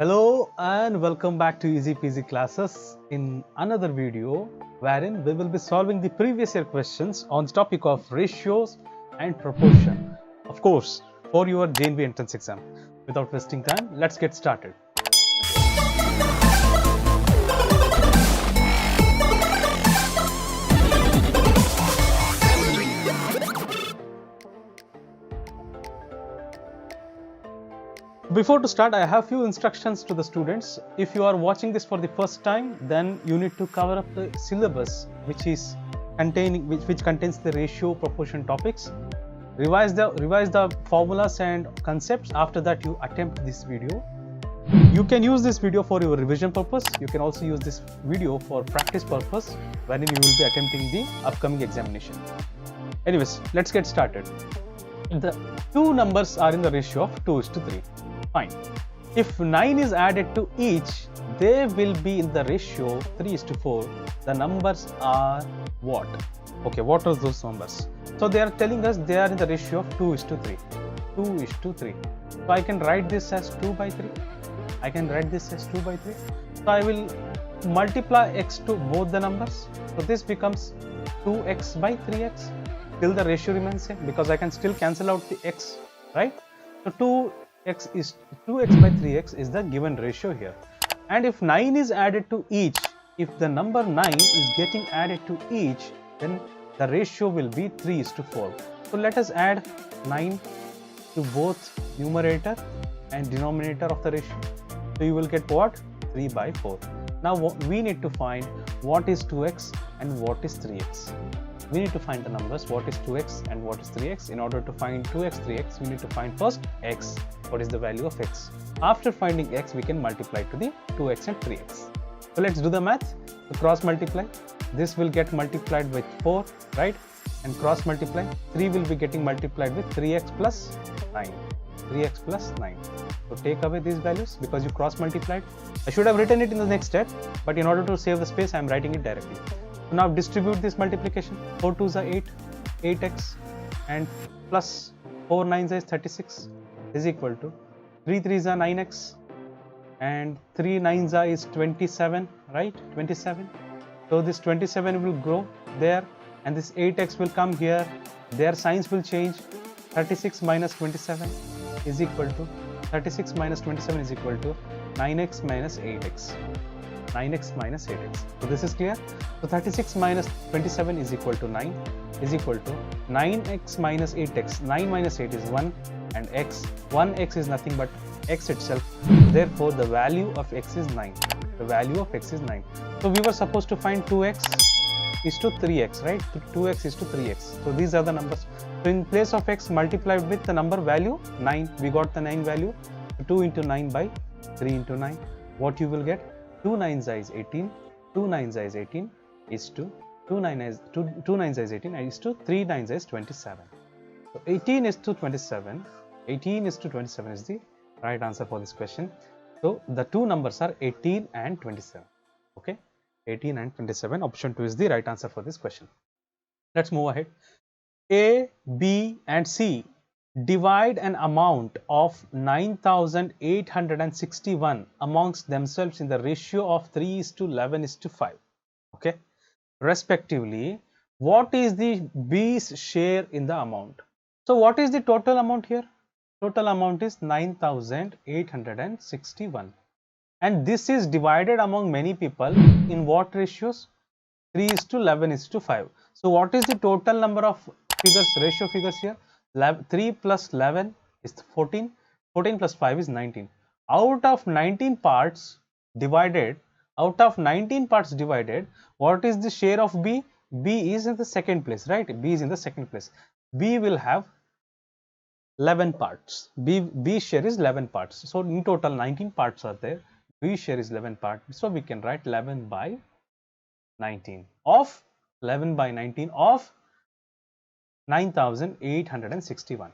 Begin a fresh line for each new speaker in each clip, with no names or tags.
Hello and welcome back to Easy Peasy Classes in another video wherein we will be solving the previous year questions on the topic of ratios and proportion, of course, for your JNB entrance exam. Without wasting time, let's get started. Before to start, I have few instructions to the students. If you are watching this for the first time, then you need to cover up the syllabus which contains the ratio proportion topics. Revise the formulas and concepts. After that, you attempt this video. You can use this video for your revision purpose. You can also use this video for practice purpose wherein you will be attempting the upcoming examination. Anyways, let's get started. The two numbers are in the ratio of 2:3. Fine. If 9 is added to each, they will be in the ratio 3:4. The numbers are what? Okay, what are those numbers? So they are telling us they are in the ratio of 2:3. 2:3. So I can write this as 2/3. I can write this as 2/3. So I will multiply x to both the numbers. So this becomes 2x by 3x. Till the ratio remains same because I can still cancel out the x, right? So 2x by 3x is the given ratio here. And if 9 is added to each, if the number 9 is getting added to each, then the ratio will be 3:4. So let us add 9 to both numerator and denominator of the ratio. So you will get what? 3/4. Now we need to find what is 2x and what is 3x. We need to find the numbers what is 2x and what is 3x. In order to find 2x, 3x, we need to find first x. What is the value of x? After finding x, we can multiply to the 2x and 3x. So let's do the math. So cross multiply. This will get multiplied with 4, right? And cross multiply. 3 will be getting multiplied with 3x plus 9. 3x plus 9. So take away these values because you cross multiplied. I should have written it in the next step, but in order to save the space, I am writing it directly. So now distribute this multiplication. 4 2s are 8, 8x, and plus 4 9s is 36 is equal to 3 3s are 9x, and 3 9s are is 27, right? 27. So this 27 will grow there, and this 8x will come here. Their signs will change. 36 minus 27 is equal to 36 minus 27 is equal to 9x minus 8x. 9x minus 8x. So this is clear. So 36 minus 27 is equal to 9 is equal to 9x minus 8x. 9 minus 8 is 1 and x. 1x is nothing but x itself. Therefore, the value of x is 9. The value of x is 9. So we were supposed to find 2x is to 3x, right? 2x is to 3x. So these are the numbers. So in place of x multiplied with the number value 9, we got the 9 value. 2 into 9 by 3 into 9. What you will get? 2 9s is 18, 2 9s is 18 is to 2 9s is 18 is to 3 9s is 27. So 18 is to 27. 18 is to 27 is the right answer for this question. So the two numbers are 18 and 27. Okay, 18 and 27. Option 2 is the right answer for this question. Let's move ahead. A, B, and C divide an amount of 9,861 amongst themselves in the ratio of 3:11:5. Okay, respectively, what is the B's share in the amount? So what is the total amount here? Total amount is 9,861, and this is divided among many people in what ratios? 3:11:5. So what is the total number of figures, ratio figures here? 3 plus 11 is 14. 14 plus 5 is 19. Out of 19 parts divided, what is the share of B? B is in the second place, right? B is in the second place. B will have 11 parts. B share is 11 parts. So in total 19 parts are there. B share is 11 parts. So we can write 11 by 19 of 9,861,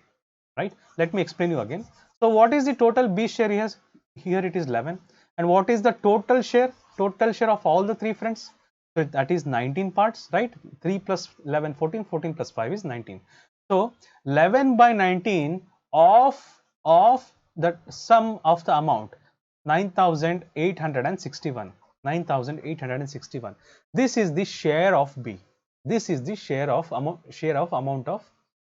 right? Let me explain you again. So what is the total B share here? Here it is 11. And what is the total share? Total share of all the three friends? So that is 19 parts, right? 3 plus 11, 14. 14 plus 5 is 19. So 11 by 19 of the sum of the amount. 9,861. 9,861. This is the share of B. This is the share of amount of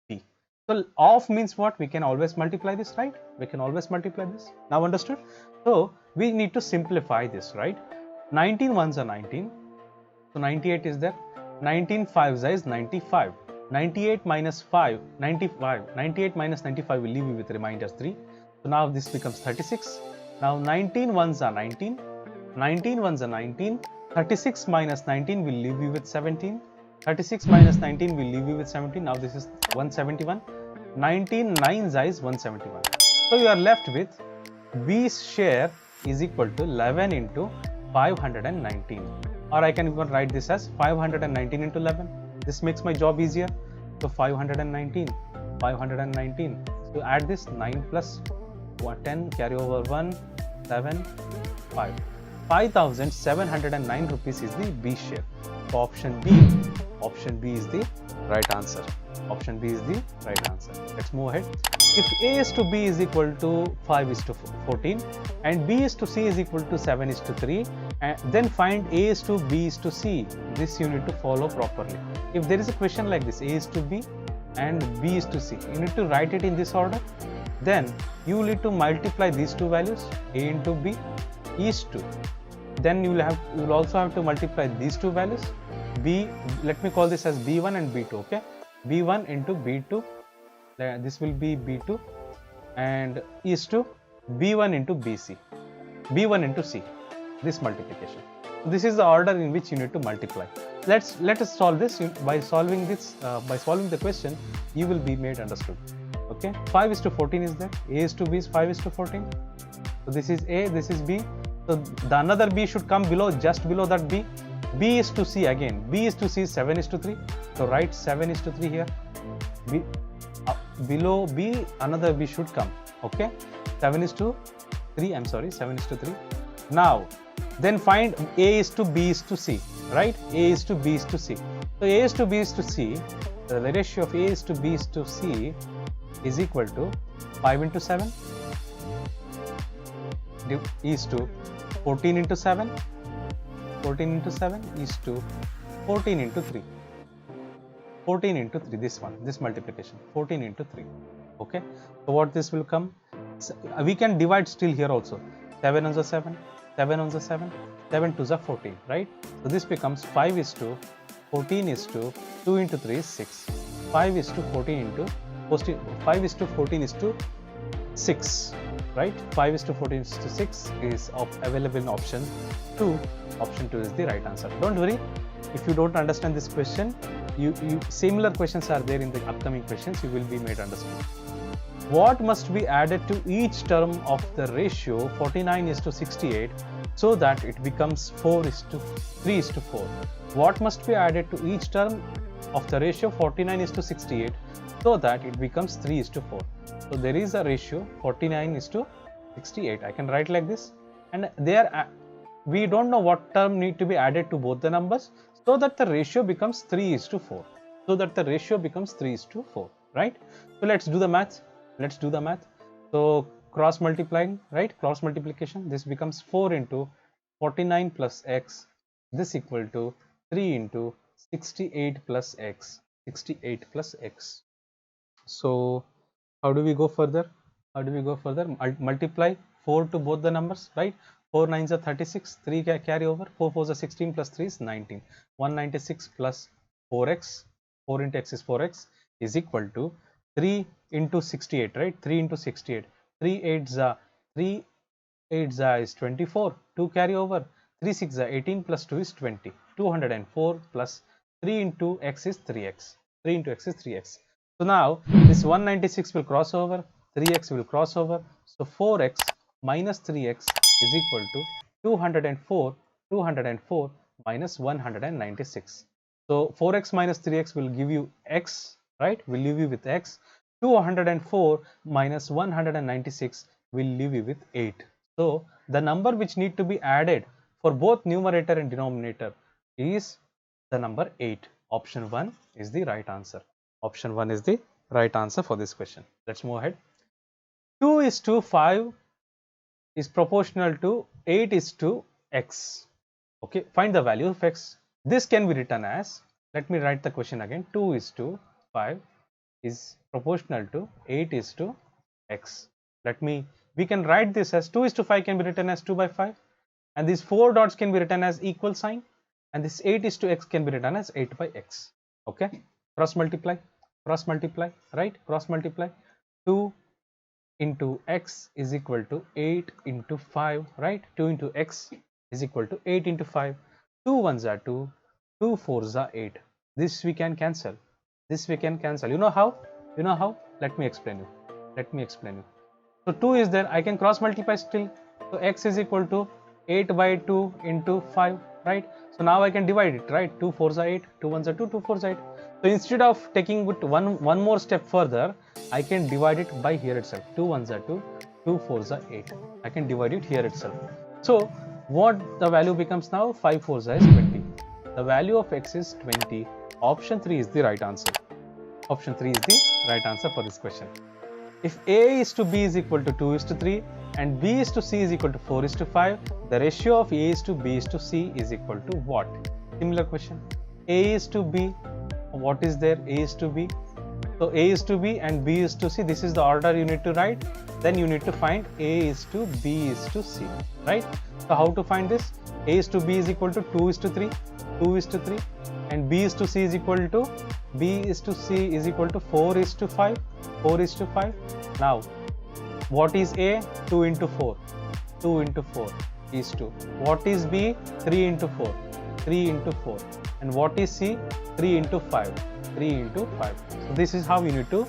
B. So of means what? We can always multiply this, right? We can always multiply this. Now understood? So we need to simplify this, right? 19 ones are 19. So 98 is there. 19 fives is 95. 98 minus 5, 95. 98 minus 95 will leave you with remainder 3. So now this becomes 36. Now 19 ones are 19. 19 ones are 19. 36 minus 19 will leave you with 17. 36 minus 19 will leave you with 17. Now this is 171. 19 nines is 171. So you are left with B's share is equal to 11 into 519. Or I can even write this as 519 into 11. This makes my job easier. So 519. So add this 9 plus 10, carry over 1, 7, 5. 5,709 rupees is the B share. So option B is the right answer. Option B is the right answer. Let's move ahead. If A is to B is equal to 5 is to 14 and B is to C is equal to 7 is to 3, and then find A is to B is to C. This you need to follow properly. If there is a question like this, A is to B and B is to C, you need to write it in this order. Then you need to multiply these two values, A into B is to. Then you will also have to multiply these two values. B, let me call this as B1 and B2. Okay, B1 into B2. This will be B2 and is to B1 into BC, B1 into C, this multiplication. So this is the order in which you need to multiply. Let us solve this. By solving the question, you will be made understood. Okay, 5 is to 14 is there. A is to B is 5 is to 14. So this is A, this is B. So the another B should come below, just below that B. B is to C again. B is to C is 7 is to 3. So write 7 is to 3 here. B, below B another B should come. Okay, 7 is to 3. I'm sorry, 7 is to 3. Now then find A is to B is to C, right? A is to B is to C. So A is to B is to C, the ratio of A is to B is to C is equal to 5 into 7 is to 14 into 7. 14 into 7 is to 14 into 3. 14 into 3, this multiplication, 14 into 3. Okay, so what this will come? So we can divide still here also. 7 on the 7, 7 on the 7, 7 to the 14, right? So this becomes 5 is to 14 is to 2 into 3 is 6. 5 is to 14 into 5 is to 14 is to 6, right? 5 is to 14 is to 6 is available in option 2. Option 2 is the right answer. Don't worry, if you don't understand this question, similar questions are there in the upcoming questions. You will be made understand. What must be added to each term of the ratio 49 is to 68 so that it becomes 4 is to 3 is to 4? What must be added to each term of the ratio 49 is to 68 so that it becomes 3 is to 4? So there is a ratio 49 is to 68. I can write like this, and there we don't know what term need to be added to both the numbers so that the ratio becomes 3 is to 4. So that the ratio becomes 3 is to 4, right? So let's do the math. So cross multiplying, right? Cross multiplication. This becomes 4 into 49 plus x. This equal to 3 into 68 plus x. 68 plus x. So how do we go further? Multiply 4 to both the numbers, right? 4 9s are 36, 3 carry over, 4 4s are 16 plus 3 is 19. 196 plus 4x, 4 into x is 4x, is equal to 3 into 68, right? 3 into 68. 3 8s are is 24, 2 carry over, 3 6s are 18 plus 2 is 20. 204 plus 3 into x is 3x. 3 into x is 3x. So now this 196 will cross over, 3x will cross over. So 4x minus 3x is equal to 204 minus 196. So 4x minus 3x will give you x, right? Will leave you with x. 204 minus 196 will leave you with 8. So the number which need to be added for both numerator and denominator is the number 8. Option 1 is the right answer. Option 1 is the right answer for this question. Let's move ahead. 2 is to 5 is proportional to 8 is to x. Okay, find the value of x. This can be written as, let me write the question again, 2 is to 5 is proportional to 8 is to x. We can write this as 2 is to 5 can be written as 2 by 5, and these 4 dots can be written as equal sign, and this 8 is to x can be written as 8 by x. Okay, cross multiply, right? Cross multiply. 2 into x is equal to 8 into 5, right? 2 into x is equal to 8 into 5. 2 ones are 2, 2 fours are 8. This we can cancel. This we can cancel. You know how? You know how? Let me explain you. Let me explain you. So 2 is there. I can cross multiply still. So x is equal to 8 by 2 into 5, right? So now I can divide it, right? 2 fours are 8, 2 ones are 2, 2 fours are 8. So instead of taking it one more step further, I can divide it by here itself. 2 ones are 2, 2 fours are 8. I can divide it here itself. So what the value becomes now? 5 fours is 20. The value of x is 20. Option 3 is the right answer. Option 3 is the right answer for this question. If A is to B is equal to 2 is to 3 and B is to C is equal to 4 is to 5, the ratio of A is to B is to C is equal to what? Similar question. A is to B, what is there? A is to B. So A is to B and B is to C. This is the order you need to write. Then you need to find A is to B is to C, right? So how to find this? A is to B is equal to 2 is to 3, 2 is to 3, and B is to C is equal to 4 is to 5, 4 is to 5. Now what is A? 2 into 4, 2 into 4 is 2. What is B? 3 into 4, 3 into 4. And what is C? 3 into 5, 3 into 5. So this is how you need to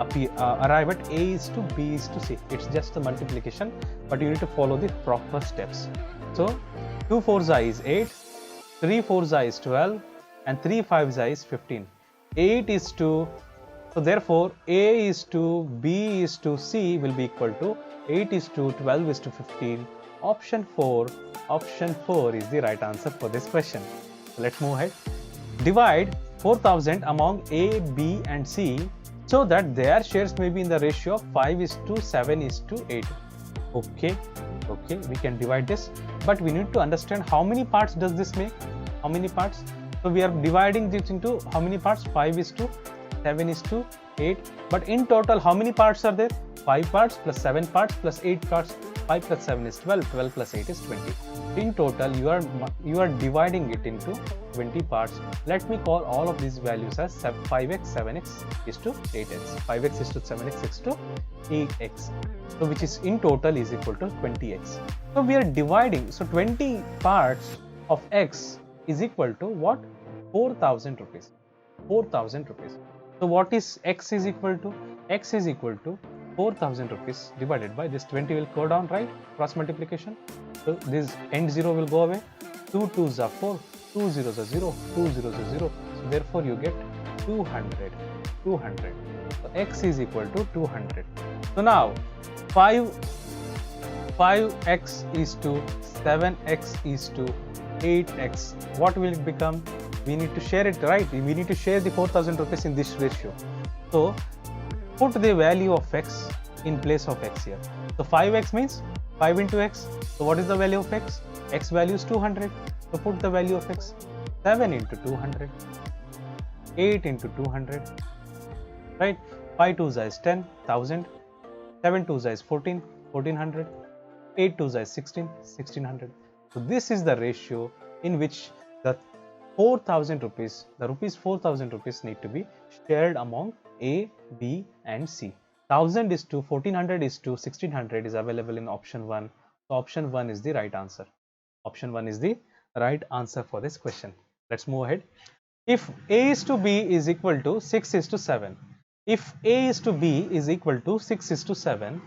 arrive at A is to B is to C. It's just a multiplication, but you need to follow the proper steps. So 2 4s is 8, 3 4s is 12, and 3 5s is 15. 8 is to, so therefore A is to B is to C will be equal to 8 is to 12 is to 15. Option 4 is the right answer for this question. So let's move ahead. Divide 4000 among A, B and C so that their shares may be in the ratio of 5 is to 7 is to 8. Okay, we can divide this, but we need to understand how many parts does this make? How many parts? So we are dividing this into how many parts? 5 is to 7 is to 8. But in total, how many parts are there? 5 parts plus 7 parts plus 8 parts. 5 plus 7 is 12. 12 plus 8 is 20. In total, you are dividing it into 20 parts. Let me call all of these values as 5x, 7x is to 8x. 5x is to 7x is to 8x. So which is in total is equal to 20x. So we are dividing. So 20 parts of x is equal to what? 4,000 rupees. 4,000 rupees. So what is x is equal to? X is equal to 4,000 rupees divided by this 20 will go down, right? Cross multiplication. So this end 0 will go away. 2 2s are 4, 2 0s are 0, 2 0s are 0. So therefore you get 200. So x is equal to 200. So now 5x is to 7x is to 8x. What will it become? We need to share it, right? We need to share the 4,000 rupees in this ratio. So put the value of x in place of x here. So 5x means 5 into x. So what is the value of x? X value is 200. So put the value of x. 7 into 200. 8 into 200. Right? 5 2s is 10, 1000. 7 2s is 14, 1400. 8 2s is 16, 1600. So this is the ratio in which the 4,000 rupees, the rupees 4,000 rupees need to be shared among A, B and C. 1000 is to 1400 is to 1600 is available in option 1. So option 1 is the right answer. Option 1 is the right answer for this question. Let's move ahead. If A is to B is equal to 6 is to 7. If A is to B is equal to 6 is to 7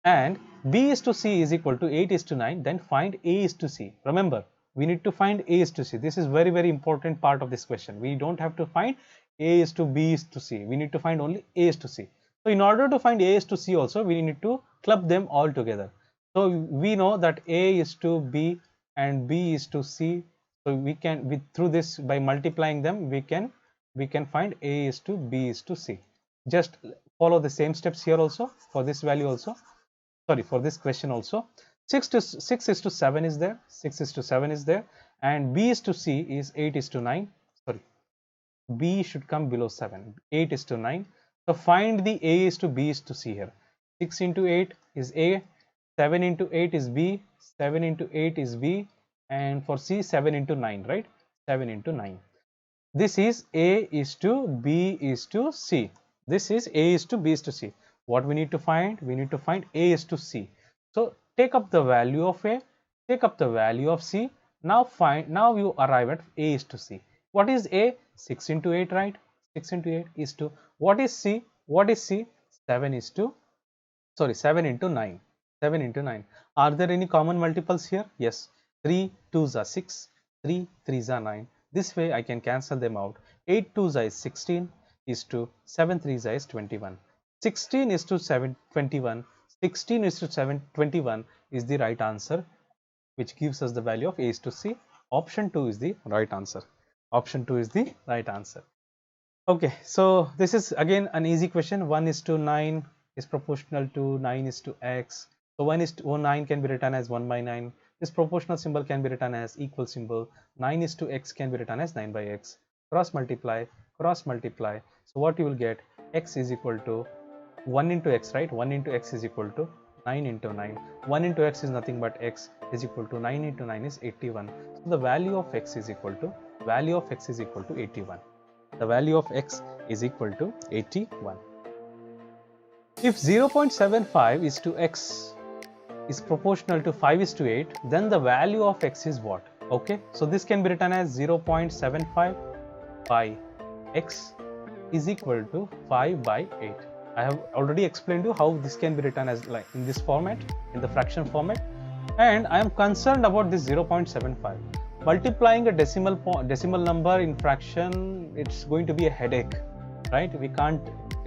and B is to C is equal to 8 is to 9, then find A is to C. Remember, we need to find A is to C. This is very, very important part of this question. We don't have to find A is to B is to C. We need to find only A is to C. So in order to find A is to C also, we need to club them all together. So we know that A is to B and B is to C. So we can, through this, by multiplying them, we can find A is to B is to C. Just follow the same steps here also for this value also. Sorry, for this question also. 6 is to 7 is there, 6 is to 7 is there, and B is to C is 8 is to 9. Sorry, B should come below 7. 8 is to 9. So find the A is to B is to C here. 6 into 8 is A, 7 into 8 is B, 7 into 8 is B, and for C 7 into 9, right? 7 into 9. This is A is to B is to C. This is A is to B is to C. What we need to find? We need to find A is to C. So take up the value of A, take up the value of C. Now you arrive at A is to C. What is A? 6 into 8, right? 6 into 8 is to, what is C? What is C? 7 is to, sorry, 7 into 9. 7 into 9. Are there any common multiples here? Yes. 3 2s are 6, 3 3s are 9. This way I can cancel them out. 8 2s is 16 is to 7 3s is 21. 16 is to 7 21. 16 is to 7 21 is the right answer, which gives us the value of A is to C. Option 2 is the right answer. Option 2 is the right answer. Okay, so this is again an easy question. 1 is to 9 is proportional to 9 is to x. So 1 is to 9 can be written as 1 by 9. This proportional symbol can be written as equal symbol. 9 is to x can be written as 9 by x. Cross multiply, cross multiply. So what you will get, x is equal to 1 into x, right? 1 into x is equal to 9 into 9. 1 into x is nothing but x is equal to 9 into 9 is 81. So the value of x is equal to 81. The value of x is equal to 81. If 0.75 is to x is proportional to 5 is to 8, then the value of x is what? Okay, so this can be written as 0.75 by x is equal to 5 by 8. I have already explained you how this can be written as like in this format, in the fraction format, and I am concerned about this 0.75. Multiplying a decimal number in fraction, it's going to be a headache, right? We can't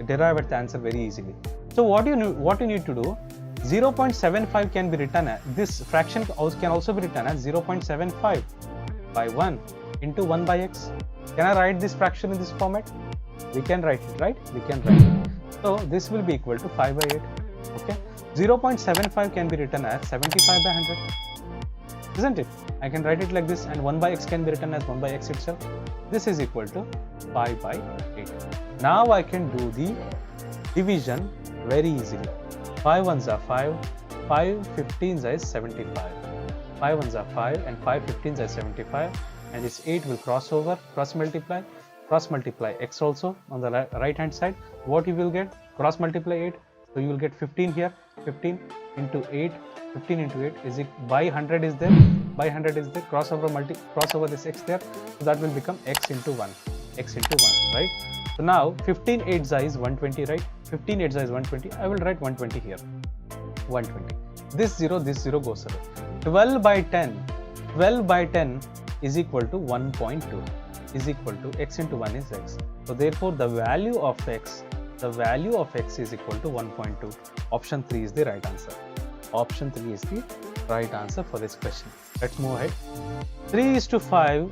derive at the answer very easily. So what you need to do, 0.75 can be written as, this fraction can also be written as 0.75 by 1 into 1 by x. Can I write this fraction in this format? We can write it, right? We can write it. So this will be equal to 5 by 8. Okay, 0.75 can be written as 75 by 100, isn't it? I can write it like this, and 1 by x can be written as 1 by x itself. This is equal to 5 by 8. Now I can do the division very easily. 5 ones are 5, 5 15s is 75. 5 ones are 5 and 5 15s is 75, and this 8 will cross over, cross multiply x also on the right hand side. What you will get? Cross multiply 8, so you will get 15 here. 15 into 8, 15 into 8 is by 100 is there, by 100 is there, cross over this x there, so that will become x into 1, right? So now 15 8s is 120, right? 15 8s is 120. I will write 120 here, 120. This 0 goes away. 12 by 10 is equal to 1.2, is equal to x into 1 is x. So therefore the value of x is equal to 1.2. Option 3 is the right answer. Option 3 is the right answer for this question. Let's move ahead. 3 is to 5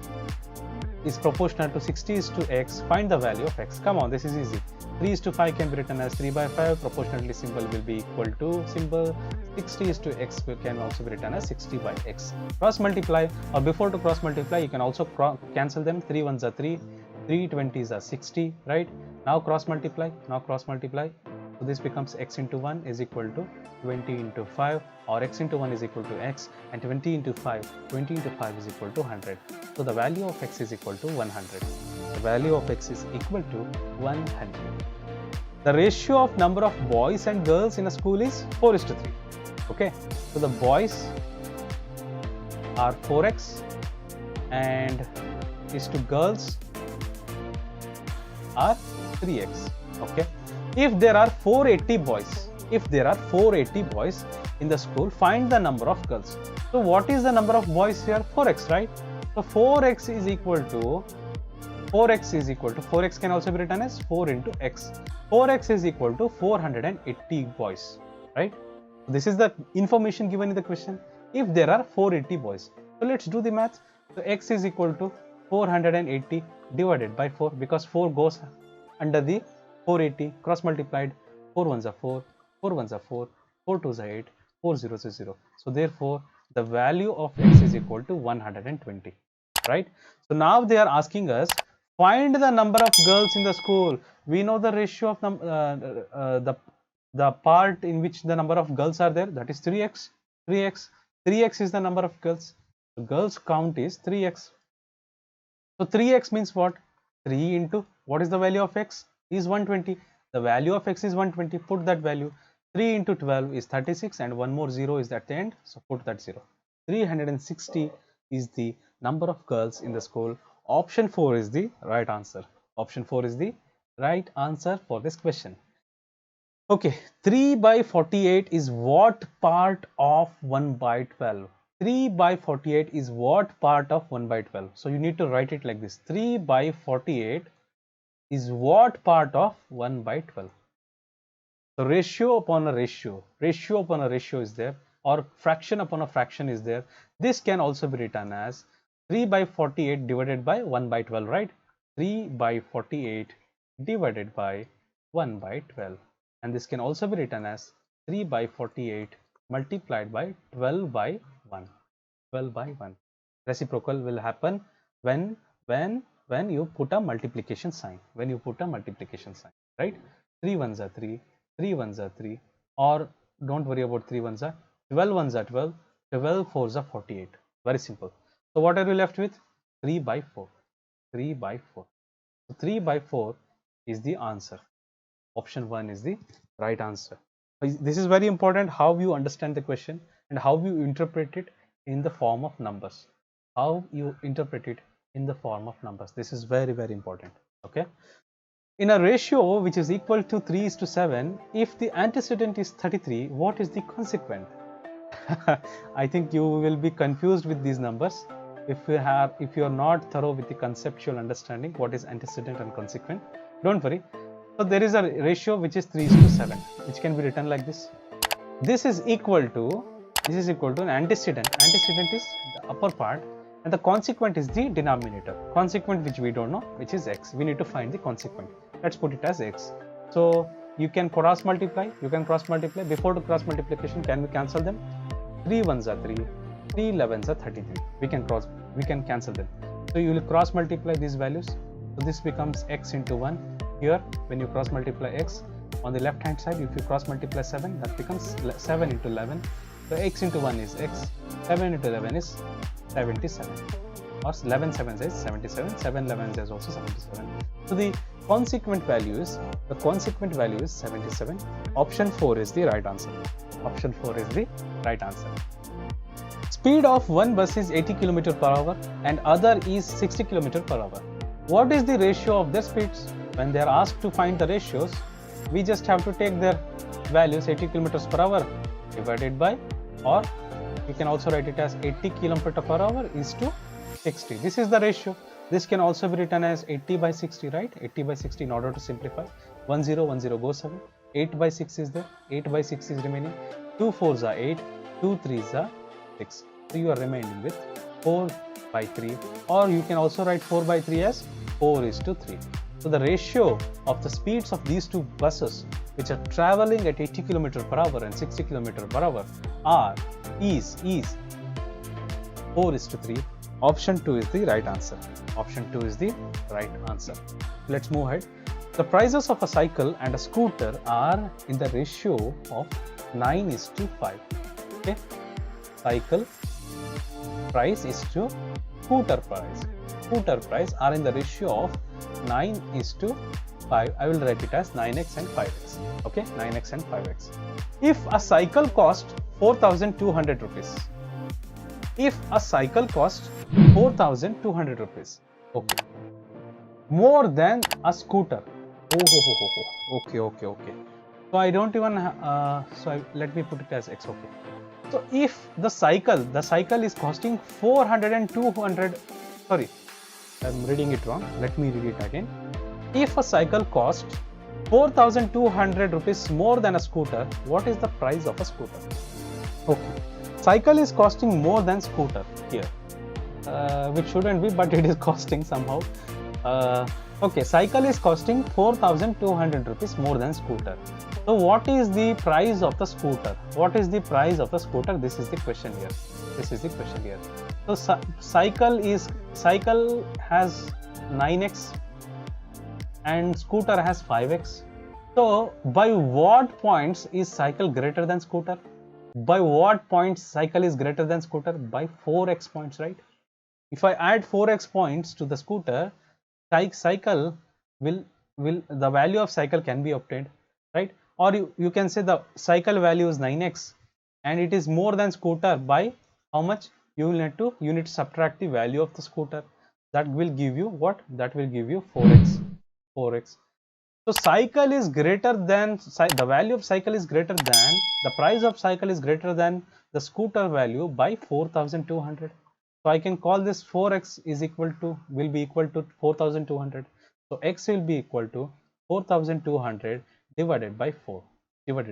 is proportional to 60 is to x. Find the value of x. Come on, this is easy. 3 is to 5 can be written as 3 by 5. Proportionality symbol will be equal to symbol. 60 is to x can also be written as 60 by x. Cross multiply, or before to cross multiply, you can also cancel them. 3 ones are 3, 3 20s are 60, right? Now cross multiply. So this becomes x into 1 is equal to 20 into 5, or x into 1 is equal to x, and 20 into 5 is equal to 100. So the value of x is equal to 100. The value of x is equal to 100. The ratio of number of boys and girls in a school is 4 is to 3. Okay, so the boys are 4x and is to girls are 3x. Okay, if there are 480 boys in the school, find the number of girls. So what is the number of boys here? 4x, right? So 4x is equal to 4x can also be written as 4 into x. 4x is equal to 480 boys, right? This is the information given in the question. If there are 480 boys, so let's do the math. So x is equal to 480 divided by 4, because 4 goes under the 480, cross multiplied. 4 ones are 4, 4 ones are 4, 4 twos are 8, 4000. So therefore the value of x is equal to 120, right? So now they are asking us, find the number of girls in the school. We know the ratio of the part in which the number of girls are there, that is 3x. 3x is the number of girls. The girls count is 3x. So 3x means what? 3 into what is the value of x? Is 120. The value of x is 120. Put that value. 3 into 12 is 36, and one more 0 is at the end. So put that 0. 360 is the number of girls in the school. Option 4 is the right answer. Option 4 is the right answer for this question. Okay, 3 by 48 is what part of 1 by 12? 3 by 48 is what part of 1 by 12? So you need to write it like this. 3 by 48 is what part of 1 by 12? So ratio upon a ratio is there, or fraction upon a fraction is there. This can also be written as 3 by 48 divided by 1 by 12, right? 3 by 48 divided by 1 by 12. And this can also be written as 3 by 48 multiplied by 12 by 1. 12 by 1. Reciprocal will happen when you put a multiplication sign. When you put a multiplication sign, right? 3 ones are 3, 3 ones are 3, or don't worry about 3 ones are 12 ones are 12, 12 fours are 48. Very simple. So what are we left with? 3 by 4. 3 by 4. So 3 by 4 is the answer. Option 1 is the right answer. This is very important, how you understand the question and how you interpret it in the form of numbers. How you interpret it in the form of numbers. This is very, very important. Okay. In a ratio which is equal to 3:7, if the antecedent is 33, what is the consequent? I think you will be confused with these numbers if you are not thorough with the conceptual understanding what is antecedent and consequent. Don't worry. So there is a ratio which is 3:7, which can be written like this. This is equal to an antecedent. Antecedent is the upper part, and the consequent is the denominator. Consequent, which we don't know, which is x. We need to find the consequent. Let's put it as x. So you can cross multiply. Before the cross multiplication, can we cancel them? 3 ones are 3, 3 11s are 33. We can cancel them. So you will cross multiply these values. So this becomes x into 1. Here, when you cross multiply x, on the left hand side, if you cross multiply 7, that becomes 7 into 11. So x into 1 is x, 7 into 11 is 77, or 11 7s is 77, 7 11s is also 77. So the consequent value is 77. Option 4 is the right answer. Option 4 is the right answer. Speed of one bus is 80 km per hour and other is 60 km per hour. What is the ratio of their speeds? When they are asked to find the ratios, we just have to take their values, 80 km per hour divided by, or you can also write it as 80 km per hour is to 60. This is the ratio. This can also be written as 80 by 60, right? 80 by 60 in order to simplify. 10, 10 goes 7. 8 by 6 is there. 8 by 6 is remaining. 2 4s are 8. 2 3s are 6. So you are remaining with 4 by 3, or you can also write 4 by 3 as 4:3. So the ratio of the speeds of these two buses, which are traveling at 80 km per hour and 60 km per hour, is 4:3. Option 2 is the right answer. Option 2 is the right answer. Let's move ahead. The prices of a cycle and a scooter are in the ratio of 9:5. Okay, cycle price is to scooter price. Scooter price are in the ratio of 9:5. I will write it as 9x and 5x. Okay, 9x and 5x. If a cycle costs 4,200 rupees. If a cycle costs 4,200 rupees. Okay. More than a scooter. Okay. So I don't even. Let me put it as x. Okay. So if the cycle is costing 400 and 200. Sorry, I'm reading it wrong. Let me read it again. If a cycle costs 4,200 rupees more than a scooter, what is the price of a scooter? Okay. Cycle is costing more than scooter here, which shouldn't be, but it is costing somehow. Okay, cycle is costing 4,200 rupees more than scooter. So what is the price of the scooter? What is the price of the scooter? This is the question here. This is the question here. So cycle has 9x and scooter has 5x. So by what points is cycle greater than scooter? By what points cycle is greater than scooter? By 4x points, right? If I add 4x points to the scooter, cycle will the value of cycle can be obtained, right? Or you can say the cycle value is 9x and it is more than scooter by how much? You need to subtract the value of the scooter. That will give you what? That will give you 4x. So cycle is greater than, the value of cycle is greater than, the price of cycle is greater than the scooter value by 4,200. So I can call this 4x will be equal to 4,200. So x will be equal to 4,200 divided by 4. 4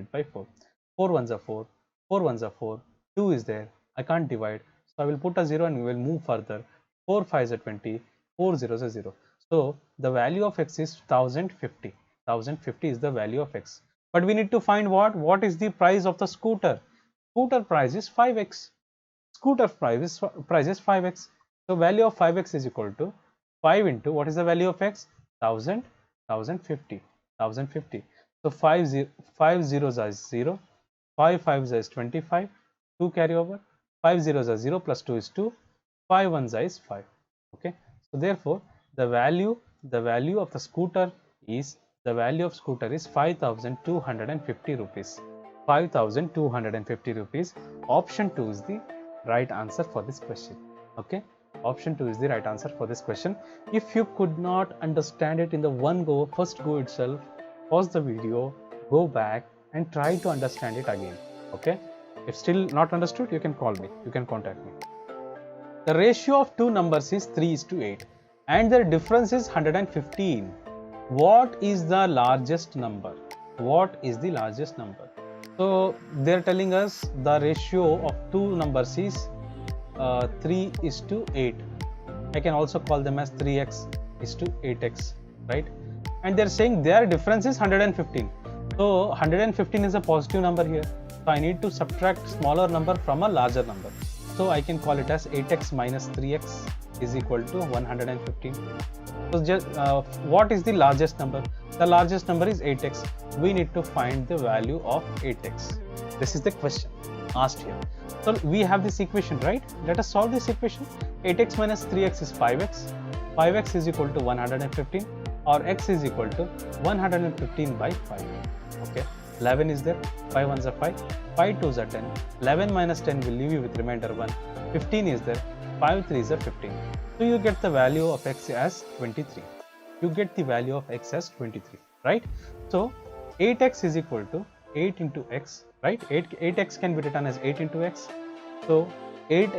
ones are 4. 4 ones are 4. 2 is there. I can't divide. So I will put a 0 and we will move further. 4 5s are 20. 4 zeros are 0. So the value of x is 1050. 1050 is the value of x. But we need to find what? What is the price of the scooter? Scooter price is 5x. Scooter price is 5x. So value of 5x is equal to 5 into what is the value of x? 1050. So 5 zeros are 0. 5 5s is 25. 2 carry over. 5 zeros are 0 plus 2 is 2. 5 1s is 5. Okay. So therefore the value of the scooter is 5,250 rupees. 5,250 rupees. Option 2 is the right answer for this question. Okay, option 2 is the right answer for this question. If you could not understand it in the first go itself, pause the video, go back and try to understand it again. Okay, if still not understood, you can call me, you can contact me. The ratio of two numbers is 3:8 and their difference is 115. What is the largest number? What is the largest number? So they're telling us the ratio of two numbers is 3:8. I can also call them as 3x:8x, right? And they're saying their difference is 115. So 115 is a positive number here. So I need to subtract smaller number from a larger number. So I can call it as 8x minus 3x is equal to 115. So just what is the largest number? The largest number is 8x. We need to find the value of 8x. This is the question asked here. So we have this equation, right? Let us solve this equation. 8x minus 3x is 5x. 5x is equal to 115, or x is equal to 115 by 5. Okay, 11 is there. 5 ones are 5. 5 twos are 10. 11 minus 10 will leave you with remainder 1. 15 is there. 5 threes are 15. So you get the value of x as 23. You get the value of x as 23, right? So 8x is equal to 8 into x, right? 8x can be written as 8 into x. So 8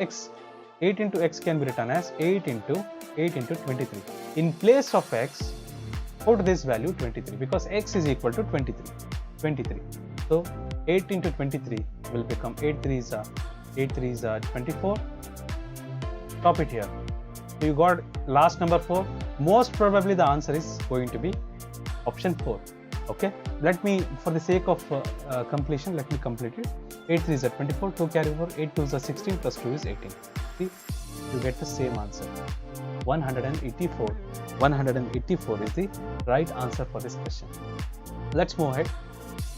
into x can be written as 8 into 23. In place of x, put this value 23 because x is equal to 23. So 8 into 23 will become 8 threes are 24. Stop it here. So you got last number 4. Most probably the answer is going to be option 4. Okay, let me, for the sake of completion, let me complete it. 8 threes are 24, 2 carry over, 8 twos are 16 plus 2 is 18. See, you get the same answer. 184. 184 is the right answer for this question. Let's move ahead.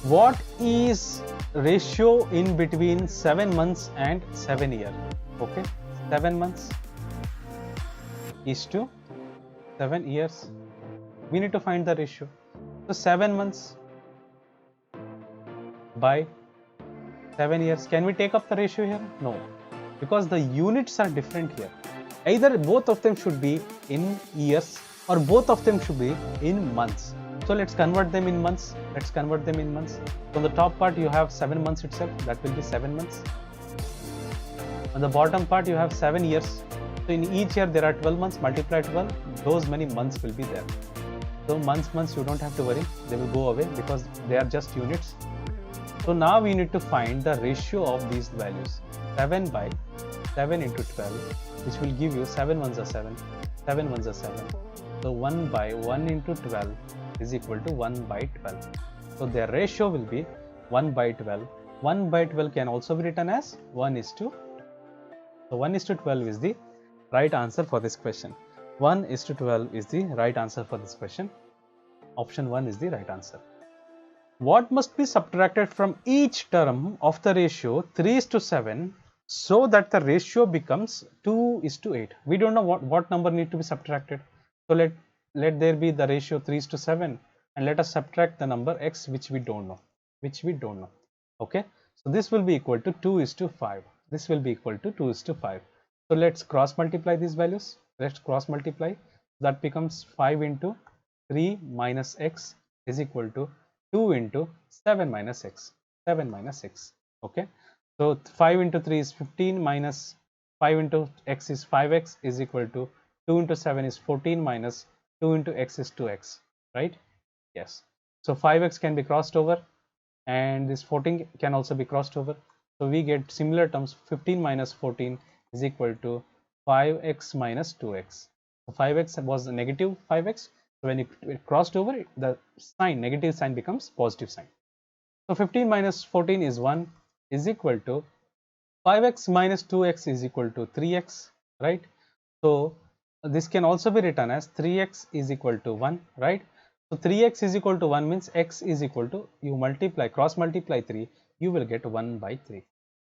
What is ratio in between 7 months and 7 years? Okay, 7 months is to 7 years. We need to find the ratio. So 7 months by 7 years. Can we take up the ratio here? No, because the units are different here. Either both of them should be in years or both of them should be in months. So let's convert them in months. From the top part you have 7 months itself, that will be 7 months. On the bottom part you have 7 years. So in each year there are 12 months, multiply 12, those many months will be there. So months you don't have to worry, they will go away because they are just units. So now we need to find the ratio of these values. 7 by 7 into 12, which will give you 7 ones are 7, 7 ones are 7, So 1 by 1 into 12 is equal to 1 by 12. So their ratio will be 1 by 12. 1 by 12 can also be written as 1 is to. So 1 is to 12 is the right answer for this question. 1 is to 12 is the right answer for this question. Option 1 is the right answer. What must be subtracted from each term of the ratio 3 is to 7 so that the ratio becomes 2 is to 8? We don't know what number need to be subtracted. So let there be the ratio 3 is to 7 and let us subtract the number x which we don't know. Okay. So this will be equal to 2 is to 5. This will be equal to 2 is to 5. So let's cross multiply these values. Let's cross multiply. That becomes 5 into 3 minus x is equal to 2 into 7 minus x. Okay. So 5 into 3 is 15 minus 5 into x is 5x is equal to 2 into 7 is 14 minus 2 into x is 2x, right? Yes. So 5x can be crossed over and this 14 can also be crossed over. So we get similar terms. 15 minus 14 is equal to 5x minus 2x. So 5x was negative 5x. So when it crossed over, the sign, negative sign, becomes positive sign. So 15 minus 14 is 1 is equal to 5x minus 2x is equal to 3x, right? So this can also be written as 3x is equal to 1, right? So 3x is equal to 1 means x is equal to, you multiply, cross multiply 3, you will get 1 by 3.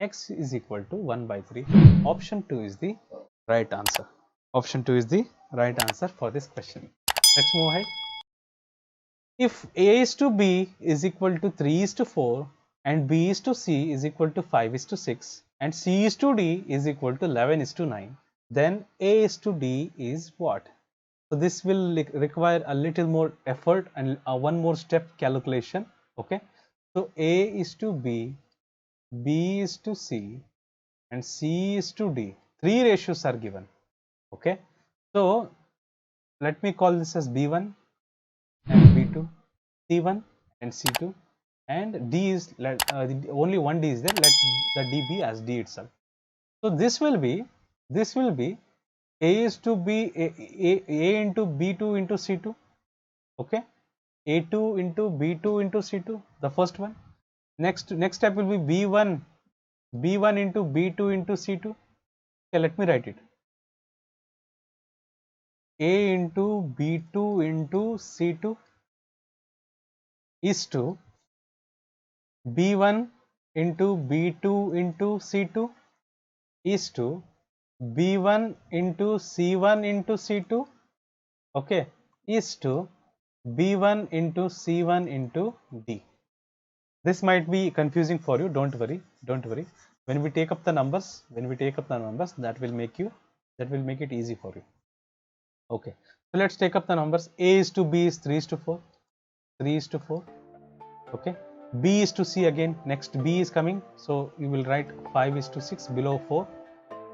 X is equal to 1 by 3. Option 2 is the right answer. Option 2 is the right answer for this question. Let's move ahead. If A is to B is equal to 3 is to 4 and B is to C is equal to 5 is to 6 and C is to D is equal to 11 is to 9, then A is to D is what? So this will require a little more effort and one more step calculation. Okay. So A is to B, B is to C and C is to D. Three ratios are given. Okay. So let me call this as B1 and B2, C1 and C2, and D is only one D is there. Let the D be as D itself. So this will be A is to B, A into B2 into C2. Okay, A2 into B2 into C2, the first one. Next step will be B1 into B2 into C2. Okay, let me write it. A into B2 into C2 is to B1 into B2 into C2 is to B1 into C1 into C2, okay, is to B1 into C1 into D. This might be confusing for you. Don't worry. When we take up the numbers, that will make it easy for you. Okay. So let's take up the numbers. A is to B is 3 is to 4. Okay. B is to C again. Next B is coming. So you will write 5 is to 6 below 4.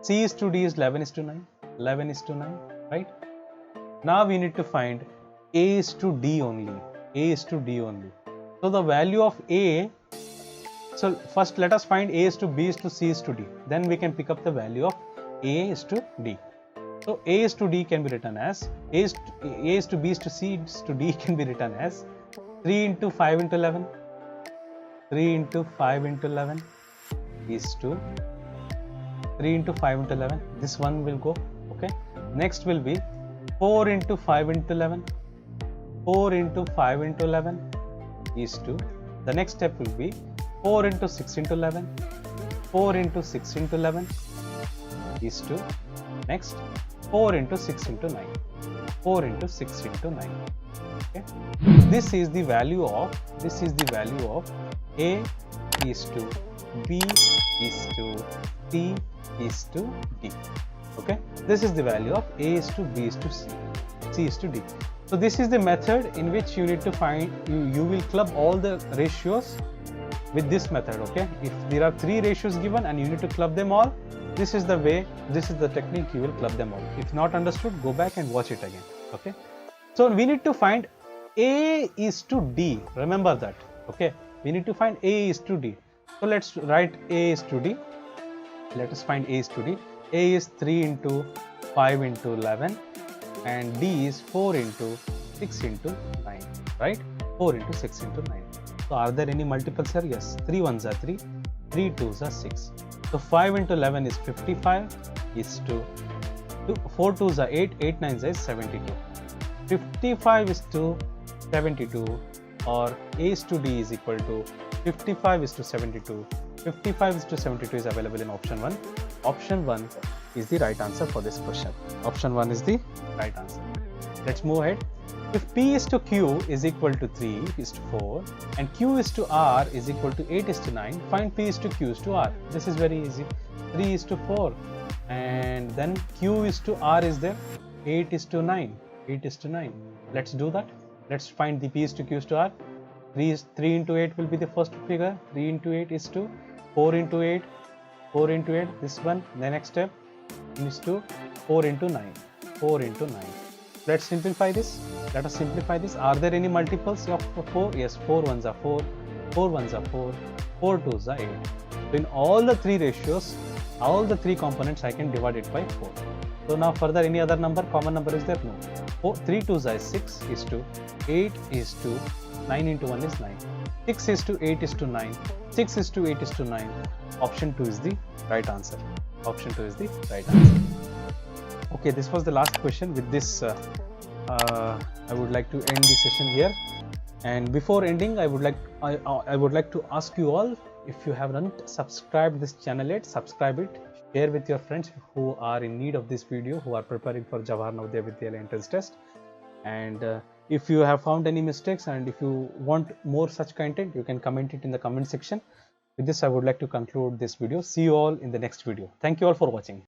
C is to D is 11 is to 9. Right? Now we need to find A is to D only. So the value of A, so first let us find A is to B is to C is to D. Then we can pick up the value of A is to D. So A is to D can be written as, A is to B is to C is to D can be written as 3 into 5 into 11. 3 into 5 into 11 is to 3 into 5 into 11. This one will go. Okay. Next will be 4 into 5 into 11. 4 into 5 into 11 is to, the next step will be 4 into 6 into 11. 4 into 6 into 11 is to, next 4 into 6 into 9. 4 into 6 into 9. Okay. This is the value of A is to B is to C is to D. Okay. This is the value of A is to B is to C is to D. So this is the method in which you need to find, you will club all the ratios with this method. Okay. If there are 3 ratios given and you need to club them all, this is the way, this is the technique you will club them all. If not understood, go back and watch it again. Okay. So we need to find A is to D. Remember that. Okay. We need to find A is to D. So let's write A is to D. Let us find A is to D. A is 3 into 5 into 11 and D is 4 into 6 into 9, right? 4 into 6 into 9. So are there any multiples here? Yes, 3 ones are 3, 3 twos are 6. So 5 into 11 is 55 is to 4 twos are 8, 8 nines is 72. 55 is to 72, or A is to D is equal to 55 is to 72. 55 is to 72 is available in option 1. Option 1 is the right answer for this question. Option 1 is the right answer. Let's move ahead. If P is to Q is equal to 3 is to 4 and Q is to R is equal to 8 is to 9, find P is to Q is to R. This is very easy. 3 is to 4 and then Q is to R is there. 8 is to 9. 8 is to 9. Let's do that. Let's find the P is to Q is to R. 3 into 8 will be the first figure. 3 into 8 is to 4 into 8. 4 into 8, this one. The next step is to 4 into 9. 4 into 9. Let's simplify this. Let us simplify this. Are there any multiples of 4? Yes, 4 ones are 4. 4 ones are 4. 4 twos are 8. So in all the three ratios, all the three components, I can divide it by 4. So now further, any other number, common number is there? No. 3 twos are 6 is to 8 is to 9 into 1 is 9. 6 is to 8 is to 9. 6 is to 8 is to 9. Option 2 is the right answer. Option 2 is the right answer. Okay, this was the last question. With this, I would like to end the session here. And before ending, I would like to ask you all, if you haven't subscribed this channel yet, subscribe it. Share with your friends who are in need of this video, who are preparing for Jawahar Navodaya Vidyalaya entrance test. And if you have found any mistakes and if you want more such content, you can comment it in the comment section. With this, I would like to conclude this video. See you all in the next video. Thank you all for watching.